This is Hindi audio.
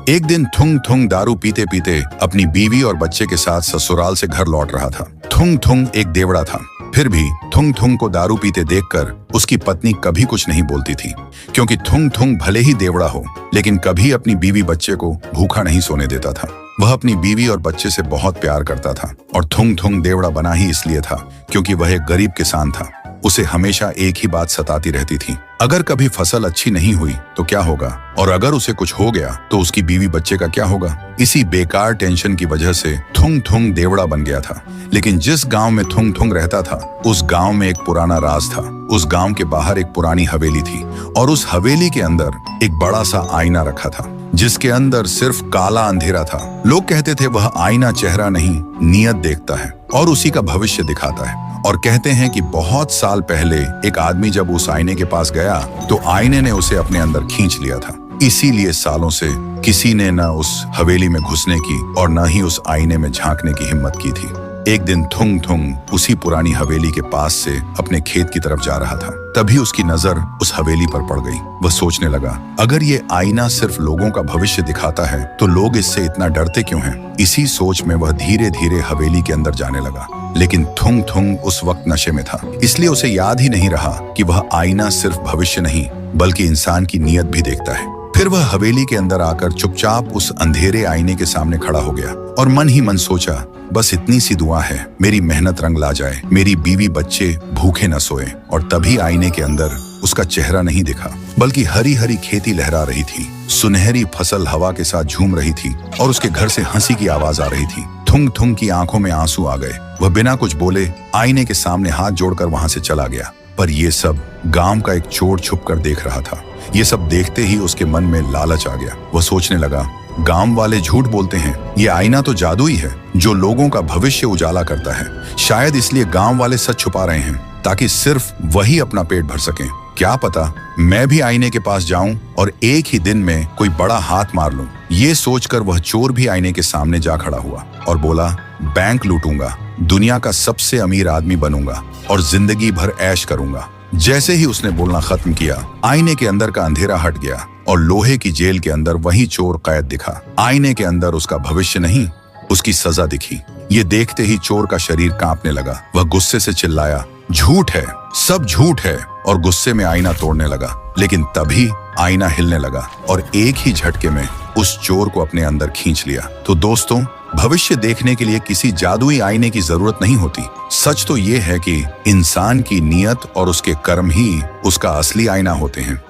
एक दिन थुंग थुंग दारू पीते पीते अपनी बीवी और बच्चे के साथ ससुराल से घर लौट रहा था। थुंग थुंग एक देवड़ा था, फिर भी थुंग थुंग को दारू पीते देखकर उसकी पत्नी कभी कुछ नहीं बोलती थी, क्योंकि थुंग थुंग भले ही देवड़ा हो लेकिन कभी अपनी बीवी बच्चे को भूखा नहीं सोने देता था। वह अपनी बीवी और बच्चे से बहुत प्यार करता था और थुंग थुंग देवड़ा बना ही इसलिए था क्योंकि वह एक गरीब किसान था। उसे हमेशा एक ही बात सताती रहती थी, अगर कभी फसल अच्छी नहीं हुई तो क्या होगा, और अगर उसे कुछ हो गया तो उसकी बीवी बच्चे का क्या होगा। इसी बेकार टेंशन की वजह से थुंग थुंग देवड़ा बन गया था। लेकिन जिस गांव में थुंग थुंग रहता था उस गांव में एक पुराना राज था। उस गांव के बाहर एक पुरानी हवेली थी और उस हवेली के अंदर एक बड़ा सा आईना रखा था जिसके अंदर सिर्फ काला अंधेरा था। लोग कहते थे वह आईना चेहरा नहीं नियत देखता है और उसी का भविष्य दिखाता है, और कहते हैं कि बहुत साल पहले एक आदमी जब उस आईने के पास गया तो आईने ने उसे अपने अंदर खींच लिया था। इसीलिए सालों से किसी ने न उस हवेली में घुसने की और न ही उस आईने में झांकने की हिम्मत की थी। एक दिन थुंग थुंग उसी पुरानी हवेली के पास से अपने खेत की तरफ जा रहा था, तभी उसकी नजर उस हवेली पर पड़ गई। वह सोचने लगा, अगर ये आईना सिर्फ लोगों का भविष्य दिखाता है तो लोग इससे इतना डरते क्यों हैं? इसी सोच में वह धीरे धीरे हवेली के अंदर जाने लगा। लेकिन थुंग थुंग उस वक्त नशे में था, इसलिए उसे याद ही नहीं रहा कि वह आईना सिर्फ भविष्य नहीं बल्कि इंसान की नीयत भी देखता है। फिर वह हवेली के अंदर आकर चुपचाप उस अंधेरे आईने के सामने खड़ा हो गया और मन ही मन सोचा, बस इतनी सी दुआ है, मेरी मेहनत रंग ला जाए, मेरी बीवी बच्चे भूखे न सोए। और तभी आईने के अंदर उसका चेहरा नहीं दिखा बल्कि हरी हरी खेती लहरा रही थी, सुनहरी फसल हवा के साथ झूम रही थी और उसके घर से हंसी की आवाज आ रही थी। थुंग थुंग की आंखों में आंसू आ गए। वह बिना कुछ बोले आईने के सामने हाथ जोड़कर वहां से चला गया। पर ये सब गांव का एक चोर छुप कर देख रहा था। ये सब देखते ही उसके मन में लालच आ गया। वह सोचने लगा, गांव वाले झूठ बोलते हैं, ये आईना तो जादुई है जो लोगों का भविष्य उजाला करता है। शायद इसलिए गांव वाले सच छुपा रहे हैं ताकि सिर्फ वही अपना पेट भर सकें। क्या पता मैं भी आईने के पास जाऊं और एक ही दिन में कोई बड़ा हाथ मार लूं। ये सोचकर वह चोर भी आईने के सामने जा खड़ा हुआ और बोला, बैंक लूटूंगा, दुनिया का सबसे अमीर आदमी बनूंगा और जिंदगी भर ऐश करूंगा। जैसे ही उसने बोलना खत्म किया, आईने के अंदर का अंधेरा हट गया और लोहे की जेल के अंदर वही चोर कैद दिखा। आईने के अंदर उसका भविष्य नहीं, उसकी सजा दिखी। ये देखते ही चोर का शरीर कांपने लगा। वह गुस्से से चिल्लाया, झूठ है, सब झूठ है, और गुस्से में आईना तोड़ने लगा। लेकिन तभी आईना हिलने लगा और एक ही झटके में उस चोर को अपने अंदर खींच लिया। तो दोस्तों, भविष्य देखने के लिए किसी जादुई आईने की जरूरत नहीं होती। सच तो ये है कि इंसान की नीयत और उसके कर्म ही उसका असली आईना होते हैं।